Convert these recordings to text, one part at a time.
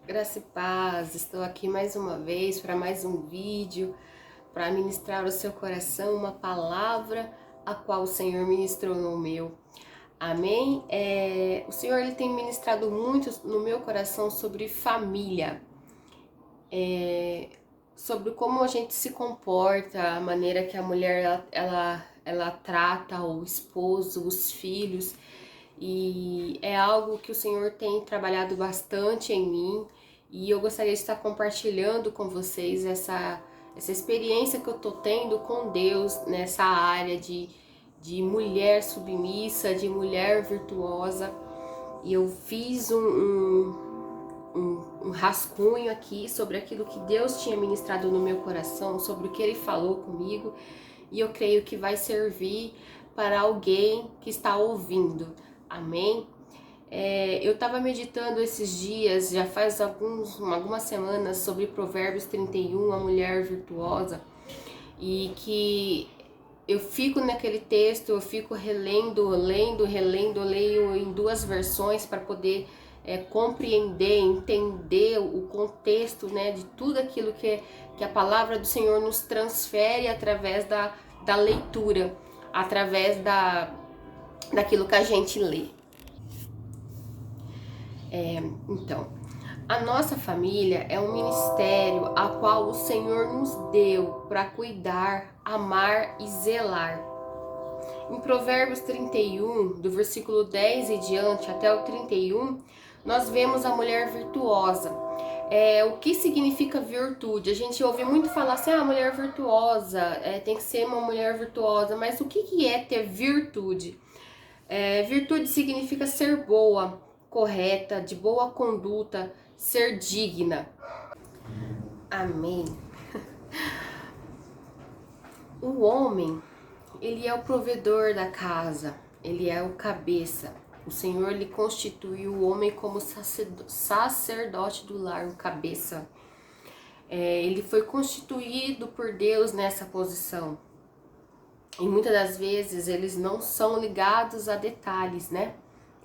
Graça e paz, estou aqui mais uma vez para mais um vídeo, para ministrar ao seu coração uma palavra a qual o Senhor ministrou no meu. Amém? O Senhor ele tem ministrado muito no meu coração sobre família, sobre como a gente se comporta, a maneira que a mulher ela trata o esposo, os filhos. E é algo que o Senhor tem trabalhado bastante em mim e eu gostaria de estar compartilhando com vocês essa experiência que eu tô tendo com Deus nessa área de mulher submissa, de mulher virtuosa. E eu fiz um rascunho aqui sobre aquilo que Deus tinha ministrado no meu coração, sobre o que Ele falou comigo, e eu creio que vai servir para alguém que está ouvindo. Amém? Eu estava meditando esses dias, já faz algumas semanas, sobre Provérbios 31, a mulher virtuosa, e que eu fico naquele texto, eu fico relendo, relendo, leio em duas versões para poder compreender, entender o contexto, né, de tudo aquilo que a palavra do Senhor nos transfere através da leitura, através daquilo que a gente lê. Então, a nossa família é um ministério a qual o Senhor nos deu para cuidar, amar e zelar. Em Provérbios 31, do versículo 10 e diante até o 31, nós vemos a mulher virtuosa. O que significa virtude? A gente ouve muito falar assim, mulher virtuosa, tem que ser uma mulher virtuosa, mas o que é ter virtude? Virtude significa ser boa, correta, de boa conduta, ser digna. Amém. O homem, ele é o provedor da casa, ele é o cabeça. O Senhor lhe constituiu o homem como sacerdote do lar, o cabeça. Ele foi constituído por Deus nessa posição. E muitas das vezes eles não são ligados a detalhes, né?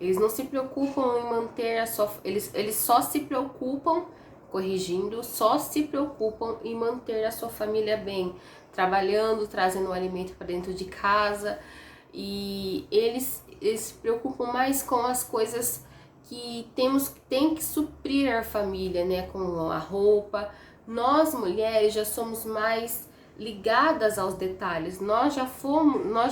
Eles não se preocupam em manter a sua... Eles só se preocupam, corrigindo, só se preocupam em manter a sua família bem, trabalhando, trazendo o alimento para dentro de casa. E eles se preocupam mais com as coisas que tem que suprir a família, né? Como a roupa. Nós mulheres já somos mais ligadas aos detalhes. Nós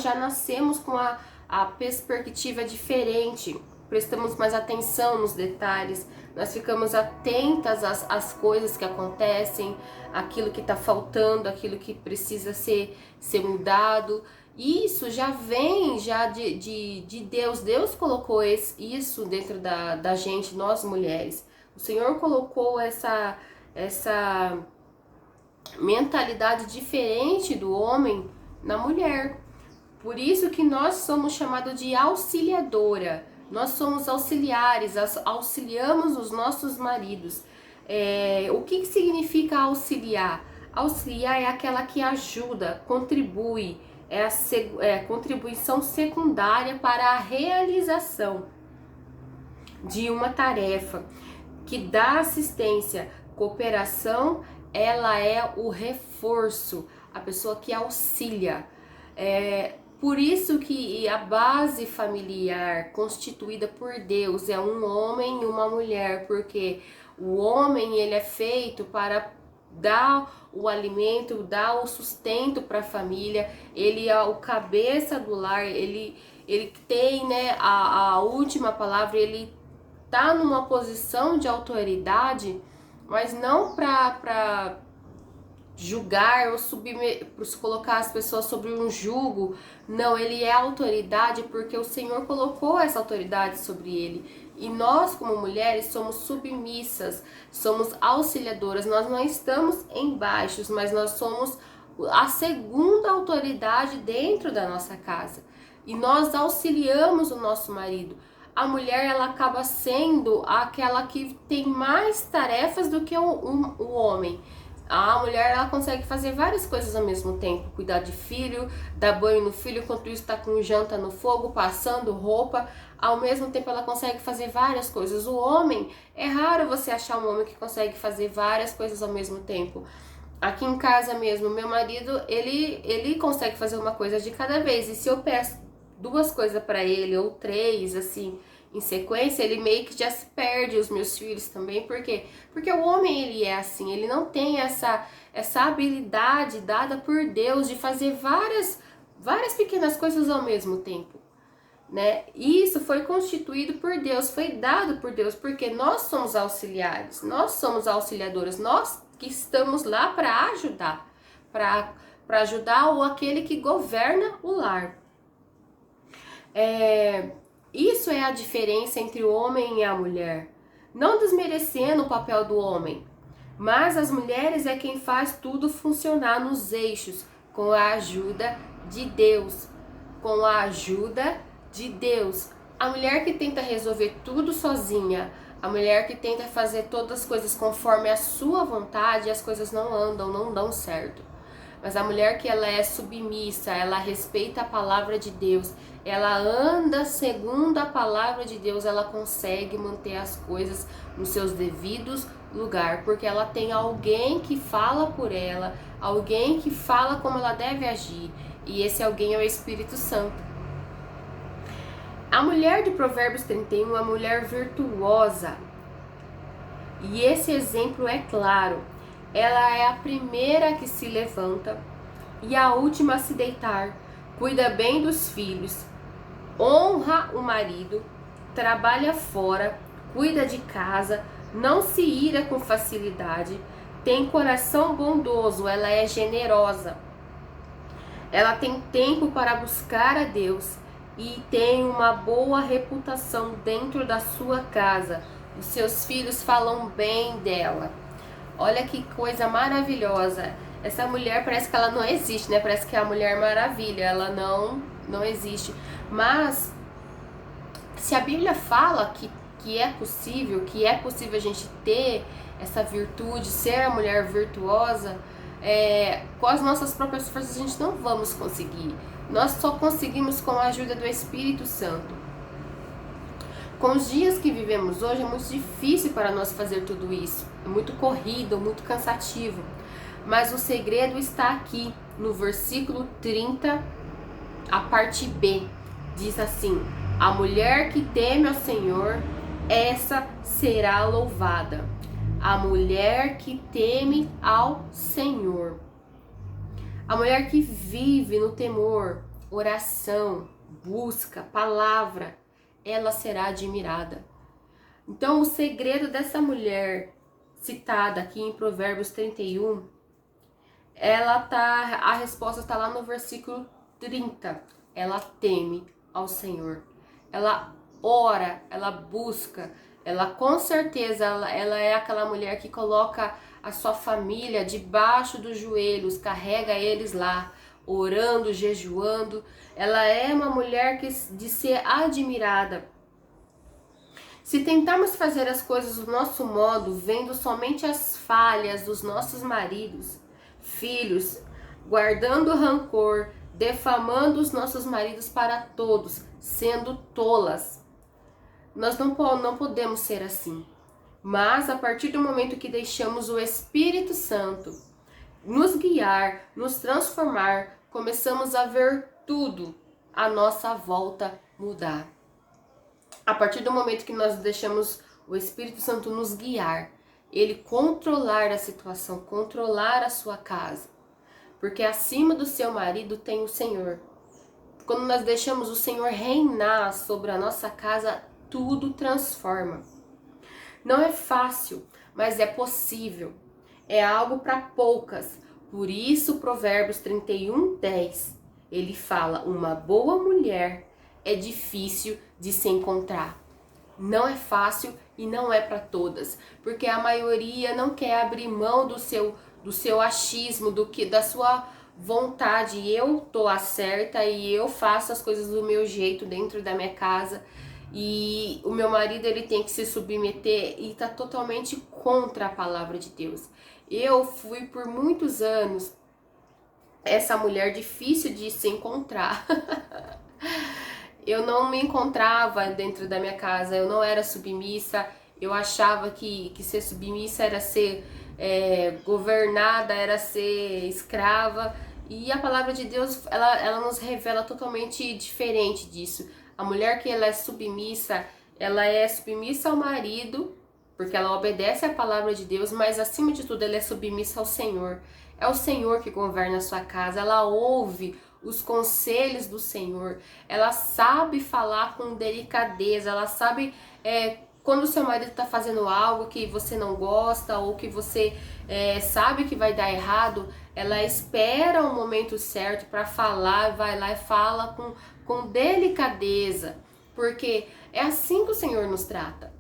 já nascemos com a perspectiva diferente, prestamos mais atenção nos detalhes, nós ficamos atentas às coisas que acontecem, aquilo que está faltando, aquilo que precisa ser mudado. Isso já vem de Deus. Deus colocou isso dentro da gente, nós mulheres. O Senhor colocou essa mentalidade diferente do homem na mulher. Por isso que nós somos chamados de auxiliadora. Nós somos auxiliares, auxiliamos os nossos maridos. O que significa auxiliar? Auxiliar é aquela que ajuda, contribui, é a contribuição secundária para a realização de uma tarefa, que dá assistência, cooperação. Ela é o reforço, a pessoa que auxilia. Por isso que a base familiar constituída por Deus é um homem e uma mulher, porque o homem ele é feito para dar o alimento, dar o sustento para a família, ele é o cabeça do lar, ele tem, né, a última palavra, ele tá numa posição de autoridade, mas não para julgar ou colocar as pessoas sobre um jugo. Não, ele é autoridade porque o Senhor colocou essa autoridade sobre ele. E nós, como mulheres, somos submissas, somos auxiliadoras. Nós não estamos embaixo, mas nós somos a segunda autoridade dentro da nossa casa. E nós auxiliamos o nosso marido. A mulher, ela acaba sendo aquela que tem mais tarefas do que o homem. A mulher, ela consegue fazer várias coisas ao mesmo tempo, cuidar de filho, dar banho no filho, enquanto isso está com janta no fogo, passando roupa. ao mesmo tempo ela consegue fazer várias coisas. O homem, é raro você achar um homem que consegue fazer várias coisas ao mesmo tempo. Aqui em casa mesmo, meu marido, ele consegue fazer uma coisa de cada vez. E se eu peço duas coisas para ele, ou três, assim, em sequência, ele meio que já se perde, os meus filhos também. Por quê? Porque o homem, ele é assim, ele não tem essa habilidade dada por Deus de fazer várias pequenas coisas ao mesmo tempo, né? Isso foi constituído por Deus, foi dado por Deus, porque nós somos auxiliares, nós somos auxiliadoras, nós que estamos lá para ajudar, para ajudar o aquele que governa o lar. Isso é a diferença entre o homem e a mulher. Não desmerecendo o papel do homem, mas as mulheres é quem faz tudo funcionar nos eixos, com a ajuda de Deus. Com a ajuda de Deus. A mulher que tenta resolver tudo sozinha, a mulher que tenta fazer todas as coisas conforme a sua vontade, as coisas não andam, não dão certo. Mas a mulher que ela é submissa, ela respeita a palavra de Deus, ela anda segundo a palavra de Deus, ela consegue manter as coisas nos seus devidos lugar, porque ela tem alguém que fala por ela, alguém que fala como ela deve agir, e esse alguém é o Espírito Santo. A mulher de Provérbios 31 é uma mulher virtuosa, e esse exemplo é claro. Ela é a primeira que se levanta e a última a se deitar, cuida bem dos filhos, honra o marido, trabalha fora, cuida de casa, não se ira com facilidade, tem coração bondoso, ela é generosa. Ela tem tempo para buscar a Deus e tem uma boa reputação dentro da sua casa. Os seus filhos falam bem dela. Olha que coisa maravilhosa. Essa mulher parece que ela não existe, né? Parece que é a Mulher Maravilha. Ela não existe. Mas se a Bíblia fala que é possível a gente ter essa virtude, ser a mulher virtuosa, com as nossas próprias forças a gente não vamos conseguir. Nós só conseguimos com a ajuda do Espírito Santo. Com os dias que vivemos hoje é muito difícil para nós fazer tudo isso. É muito corrido, muito cansativo. Mas o segredo está aqui no versículo 30, a parte B. Diz assim: a mulher que teme ao Senhor, essa será louvada. A mulher que teme ao Senhor. A mulher que vive no temor, oração, busca, palavra, ela será admirada. Então o segredo dessa mulher citada aqui em Provérbios 31, a resposta está lá no versículo 30. Ela teme ao Senhor. Ela ora, ela busca, ela com certeza ela é aquela mulher que coloca a sua família debaixo dos joelhos, carrega eles lá, orando, jejuando. Ela é uma mulher de ser admirada. Se tentarmos fazer as coisas do nosso modo, vendo somente as falhas dos nossos maridos, filhos, guardando rancor, defamando os nossos maridos para todos, sendo tolas, nós não podemos ser assim. Mas a partir do momento que deixamos o Espírito Santo nos guiar, nos transformar, começamos a ver tudo à nossa volta mudar. A partir do momento que nós deixamos o Espírito Santo nos guiar, ele controlar a situação, controlar a sua casa, porque acima do seu marido tem o Senhor. Quando nós deixamos o Senhor reinar sobre a nossa casa, tudo transforma. Não é fácil, mas é possível. É algo para poucas. Por isso, Provérbios 31:10, ele fala: uma boa mulher é difícil de se encontrar. Não é fácil e não é para todas, porque a maioria não quer abrir mão do seu achismo, da sua vontade. Eu tô a certa e eu faço as coisas do meu jeito dentro da minha casa. E o meu marido, ele tem que se submeter e tá totalmente contra a palavra de Deus. Eu fui por muitos anos essa mulher difícil de se encontrar. eu não me encontrava dentro da minha casa, eu não era submissa, eu achava que ser submissa era ser governada, era ser escrava, e a palavra de Deus, ela nos revela totalmente diferente disso. A mulher que ela é submissa ao marido, porque ela obedece à palavra de Deus, mas acima de tudo ela é submissa ao Senhor. É o Senhor que governa a sua casa, ela ouve os conselhos do Senhor, ela sabe falar com delicadeza, ela sabe quando o seu marido está fazendo algo que você não gosta ou que você sabe que vai dar errado, ela espera o momento certo para falar, vai lá e fala com delicadeza, porque é assim que o Senhor nos trata.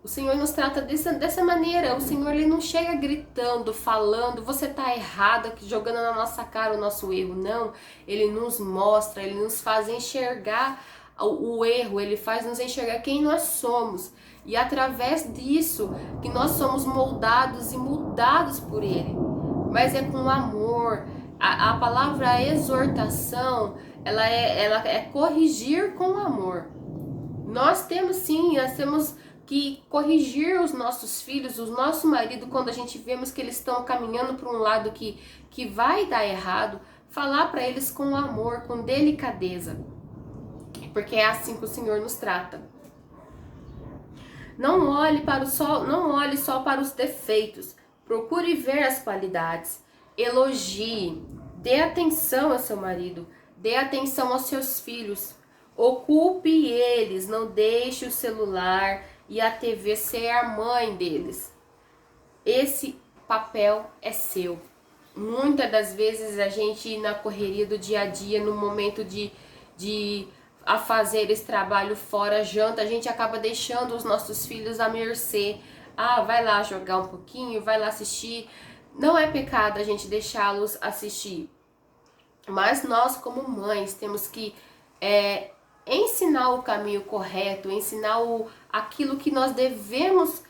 O Senhor nos trata dessa maneira. O Senhor, ele não chega gritando, falando, você tá errada, jogando na nossa cara o nosso erro. Não, ele nos mostra, ele nos faz enxergar o erro, ele faz nos enxergar quem nós somos. E através disso que nós somos moldados e mudados por ele. Mas é com amor. A palavra exortação, ela é corrigir com amor. Nós temos que corrigir os nossos filhos, o nosso marido, quando a gente vemos que eles estão caminhando para um lado que vai dar errado, falar para eles com amor, com delicadeza, porque é assim que o Senhor nos trata. Não olhe só para os defeitos, procure ver as qualidades, elogie, dê atenção ao seu marido, dê atenção aos seus filhos, ocupe eles, não deixe o celular e a TV ser a mãe deles. Esse papel é seu. Muitas das vezes a gente, na correria do dia a dia, no momento de a fazer esse trabalho fora, janta, a gente acaba deixando os nossos filhos à mercê. Ah, vai lá jogar um pouquinho, vai lá assistir. Não é pecado a gente deixá-los assistir. Mas nós, como mães, temos que ensinar o caminho correto, ensinar aquilo que nós devemos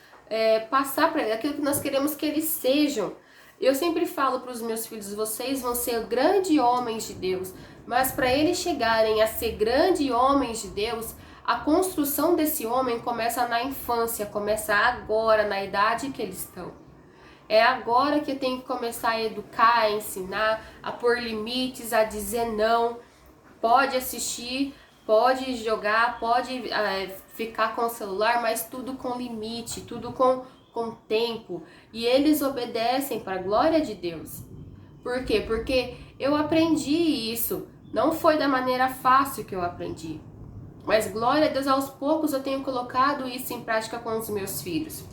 passar para eles, aquilo que nós queremos que eles sejam. Eu sempre falo para os meus filhos, vocês vão ser grandes homens de Deus, mas para eles chegarem a ser grandes homens de Deus, a construção desse homem começa na infância, começa agora, na idade que eles estão. É agora que eu tenho que começar a educar, a ensinar, a pôr limites, a dizer não. Pode assistir, pode jogar, pode ficar com o celular, mas tudo com limite, tudo com tempo. E eles obedecem para a glória de Deus. Por quê? Porque eu aprendi isso. Não foi da maneira fácil que eu aprendi. Mas glória a Deus, aos poucos eu tenho colocado isso em prática com os meus filhos.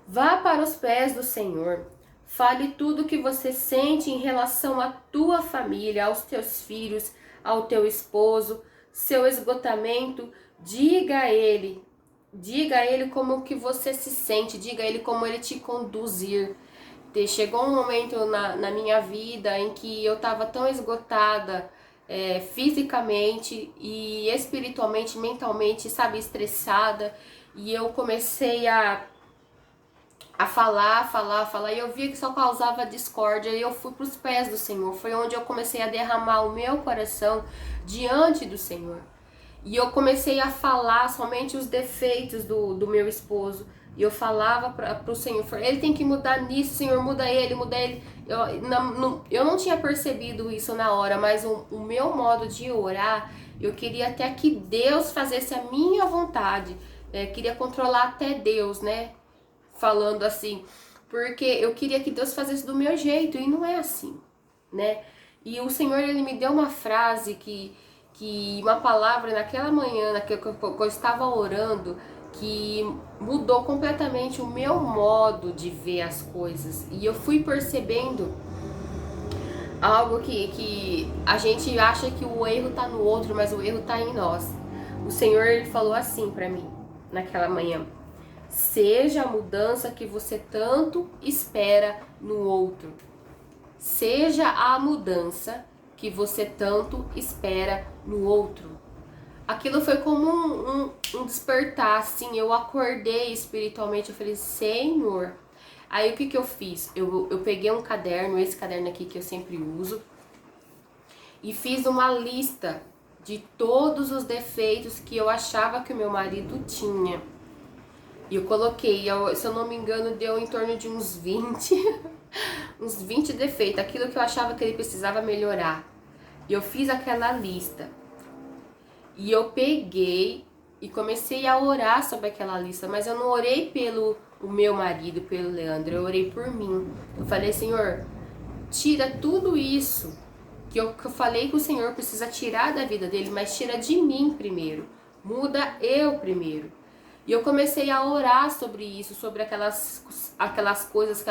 Vá para os pés do Senhor. Fale tudo o que você sente em relação à tua família, aos teus filhos, ao teu esposo, seu esgotamento. Diga a ele como que você se sente, diga a ele como ele te conduzir. Chegou um momento na minha vida em que eu estava tão esgotada, fisicamente e espiritualmente, mentalmente, sabe, estressada, e eu comecei a falar, e eu via que só causava discórdia, e eu fui para os pés do Senhor. Foi onde eu comecei a derramar o meu coração diante do Senhor. E eu comecei a falar somente os defeitos do meu esposo. E eu falava para o Senhor, ele tem que mudar nisso, Senhor, muda ele. Eu não tinha percebido isso na hora, mas o meu modo de orar, eu queria até que Deus fizesse a minha vontade. Queria controlar até Deus, né? Falando assim, porque eu queria que Deus fizesse do meu jeito, e não é assim, né? E o Senhor, ele me deu uma frase, uma palavra naquela manhã, que eu estava orando, que mudou completamente o meu modo de ver as coisas. E eu fui percebendo algo que a gente acha que o erro tá no outro, mas o erro tá em nós. O Senhor, ele falou assim pra mim, naquela manhã: seja a mudança que você tanto espera no outro. Seja a mudança que você tanto espera no outro. Aquilo foi como um despertar, assim, eu acordei espiritualmente, eu falei, Senhor. Aí o que eu fiz? Eu peguei um caderno, esse caderno aqui que eu sempre uso, e fiz uma lista de todos os defeitos que eu achava que o meu marido tinha. E eu coloquei, se eu não me engano, deu em torno de uns 20, uns 20 defeitos, aquilo que eu achava que ele precisava melhorar. E eu fiz aquela lista. E eu peguei e comecei a orar sobre aquela lista, mas eu não orei pelo o meu marido, pelo Leandro, eu orei por mim. Eu falei, Senhor, tira tudo isso que eu falei que o Senhor precisa tirar da vida dele, mas tira de mim primeiro. Muda eu primeiro. E eu comecei a orar sobre isso, sobre aquelas coisas,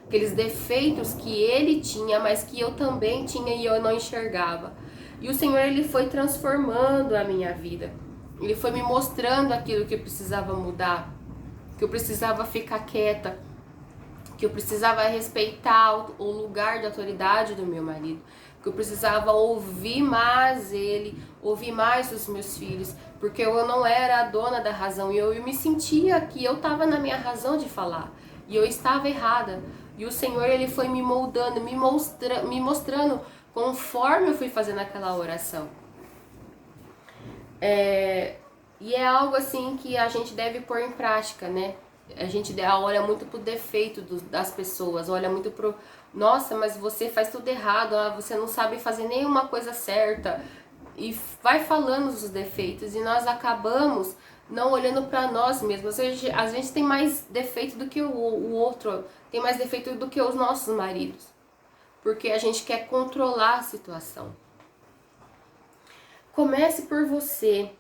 aqueles defeitos que ele tinha, mas que eu também tinha e eu não enxergava. E o Senhor, ele foi transformando a minha vida. Ele foi me mostrando aquilo que eu precisava mudar, que eu precisava ficar quieta, que eu precisava respeitar o lugar de autoridade do meu marido, que eu precisava ouvir mais ele, ouvir mais os meus filhos, porque eu não era a dona da razão e eu me sentia que eu estava na minha razão de falar e eu estava errada. E o Senhor, ele foi me moldando, me mostrando conforme eu fui fazendo aquela oração. E é algo assim que a gente deve pôr em prática, né? A gente olha muito pro defeito das pessoas, olha muito pro... Nossa, mas você faz tudo errado, você não sabe fazer nenhuma coisa certa. E vai falando os defeitos e nós acabamos não olhando para nós mesmos. Às vezes tem mais defeito do que o outro, tem mais defeito do que os nossos maridos. Porque a gente quer controlar a situação. Comece por você,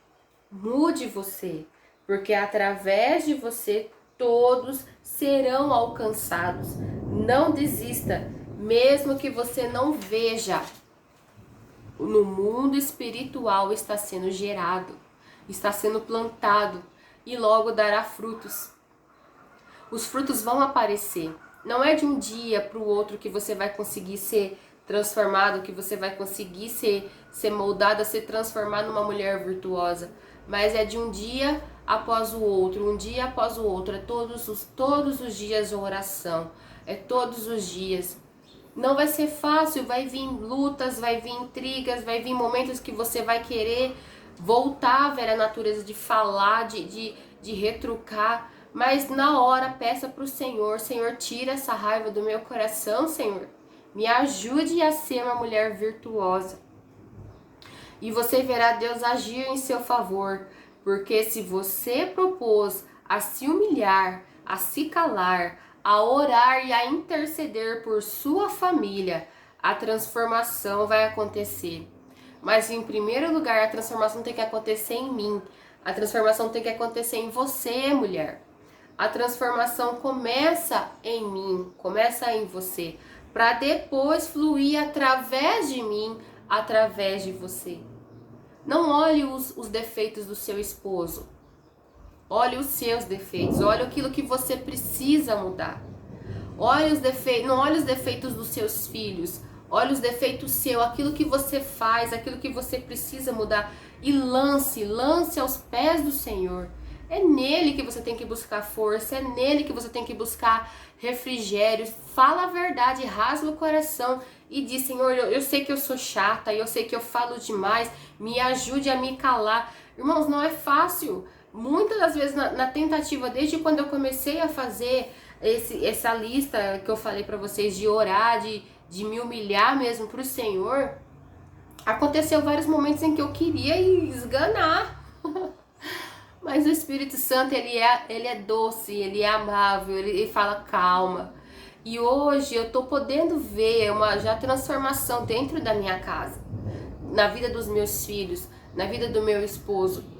mude você, porque através de você todos serão alcançados. Não desista, mesmo que você não veja. No mundo espiritual está sendo gerado, está sendo plantado e logo dará frutos. Os frutos vão aparecer. Não é de um dia para o outro que você vai conseguir ser transformado, que você vai conseguir ser moldada, ser transformada numa mulher virtuosa. Mas é de um dia após o outro, um dia após o outro. É todos os dias de oração. É todos os dias. Não vai ser fácil, vai vir lutas, vai vir intrigas, vai vir momentos que você vai querer voltar a ver a natureza de falar, de retrucar. Mas na hora, peça para o Senhor, Senhor, tira essa raiva do meu coração, Senhor. Me ajude a ser uma mulher virtuosa. E você verá Deus agir em seu favor. Porque se você propôs a se humilhar, a se calar, a orar e a interceder por sua família, a transformação vai acontecer. Mas em primeiro lugar, a transformação tem que acontecer em mim. A transformação tem que acontecer em você, mulher. A transformação começa em mim, começa em você, para depois fluir através de mim, através de você. Não olhe os defeitos do seu esposo. Olhe os seus defeitos, olhe aquilo que você precisa mudar. Olhe os defeitos, não olhe os defeitos dos seus filhos. Olhe os defeitos seus, aquilo que você faz, aquilo que você precisa mudar e lance aos pés do Senhor. É nele que você tem que buscar força, é nele que você tem que buscar refrigério. Fala a verdade, rasga o coração e diz, Senhor, eu sei que eu sou chata, eu sei que eu falo demais, me ajude a me calar. Irmãos, não é fácil. Muitas das vezes na tentativa, desde quando eu comecei a fazer essa lista que eu falei pra vocês, de orar, de me humilhar mesmo pro Senhor, aconteceu vários momentos em que eu queria esganar. Mas o Espírito Santo, ele é doce, ele é amável, ele fala calma. E hoje eu tô podendo ver uma já transformação dentro da minha casa, na vida dos meus filhos, na vida do meu esposo.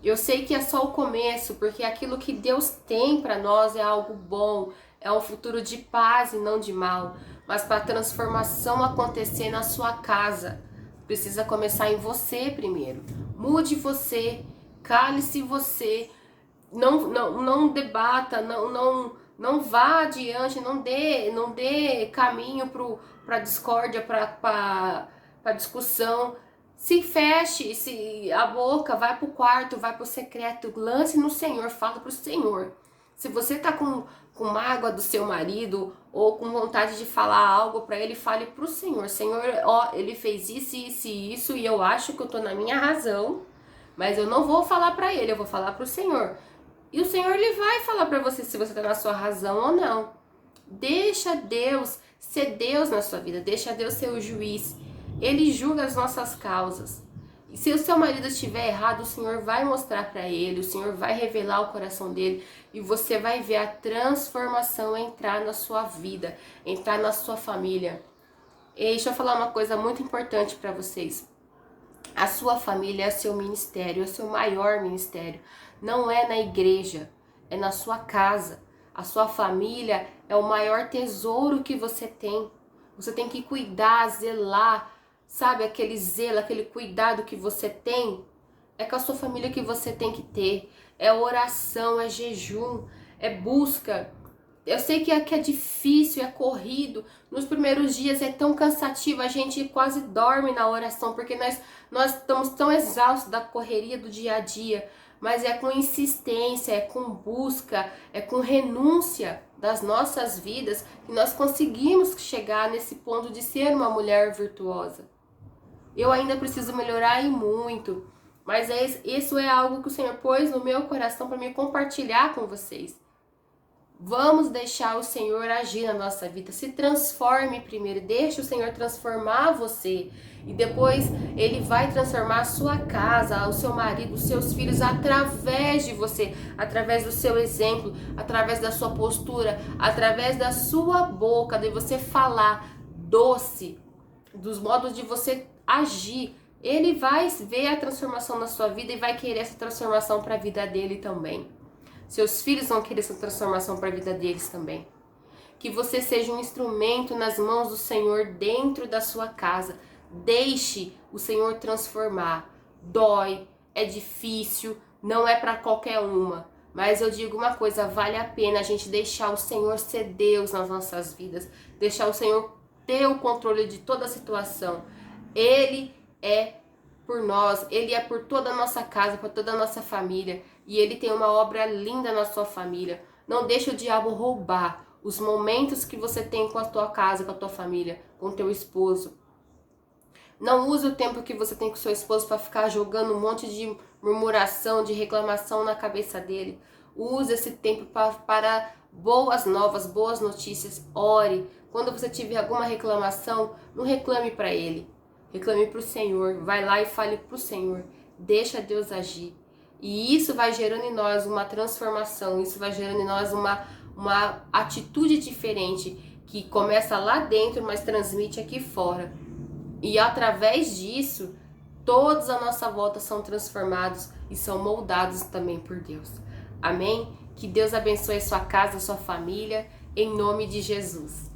Eu sei que é só o começo, porque aquilo que Deus tem para nós é algo bom, é um futuro de paz e não de mal. Mas para a transformação acontecer na sua casa, precisa começar em você primeiro. Mude você, cale-se você, não debata, não vá adiante, não dê caminho para discórdia, para discussão. Se feche a boca, vai pro quarto, vai pro secreto, lance no Senhor, fala pro Senhor. Se você tá com mágoa do seu marido ou com vontade de falar algo para ele, fale pro Senhor. Senhor, ó, ele fez isso, isso e isso e eu acho que eu tô na minha razão, mas eu não vou falar para ele, eu vou falar pro Senhor. E o Senhor, ele vai falar para você se você tá na sua razão ou não. Deixa Deus ser Deus na sua vida, deixa Deus ser o juiz. Ele julga as nossas causas. E se o seu marido estiver errado, o Senhor vai mostrar para ele, o Senhor vai revelar o coração dele e você vai ver a transformação entrar na sua vida, entrar na sua família. E deixa eu falar uma coisa muito importante para vocês. A sua família é seu ministério, é seu maior ministério. Não é na igreja, é na sua casa. A sua família é o maior tesouro que você tem. Você tem que cuidar, zelar, sabe? Aquele zelo, aquele cuidado que você tem, é com a sua família que você tem que ter. É oração, é jejum, é busca. Eu sei que é difícil, é corrido. Nos primeiros dias é tão cansativo, a gente quase dorme na oração, porque nós estamos tão exaustos da correria do dia a dia. Mas é com insistência, é com busca, é com renúncia das nossas vidas que nós conseguimos chegar nesse ponto de ser uma mulher virtuosa. Eu ainda preciso melhorar e muito, mas isso é algo que o Senhor pôs no meu coração para me compartilhar com vocês. Vamos deixar o Senhor agir na nossa vida. Se transforme primeiro, deixe o Senhor transformar você. E depois Ele vai transformar a sua casa, o seu marido, os seus filhos, através de você. Através do seu exemplo, através da sua postura, através da sua boca, de você falar doce, dos modos de você agir. Ele vai ver a transformação na sua vida e vai querer essa transformação para a vida dele também. Seus filhos vão querer essa transformação para a vida deles também. Que você seja um instrumento nas mãos do Senhor dentro da sua casa. Deixe o Senhor transformar. Dói, é difícil, não é para qualquer uma. Mas eu digo uma coisa, vale a pena a gente deixar o Senhor ser Deus nas nossas vidas. Deixar o Senhor ter o controle de toda a situação. Ele é por nós, Ele é por toda a nossa casa, por toda a nossa família. E Ele tem uma obra linda na sua família. Não deixe o diabo roubar os momentos que você tem com a tua casa, com a tua família, com o teu esposo. Não use o tempo que você tem com o seu esposo para ficar jogando um monte de murmuração, de reclamação na cabeça dele. Use esse tempo para boas novas, boas notícias. Ore. Quando você tiver alguma reclamação, não reclame para ele. Reclame para o Senhor. Vai lá e fale para o Senhor. Deixa Deus agir. E isso vai gerando em nós uma transformação. Isso vai gerando em nós uma atitude diferente. Que começa lá dentro, mas transmite aqui fora. E através disso, todos à nossa volta são transformados e são moldados também por Deus. Amém? Que Deus abençoe sua casa, sua família, em nome de Jesus.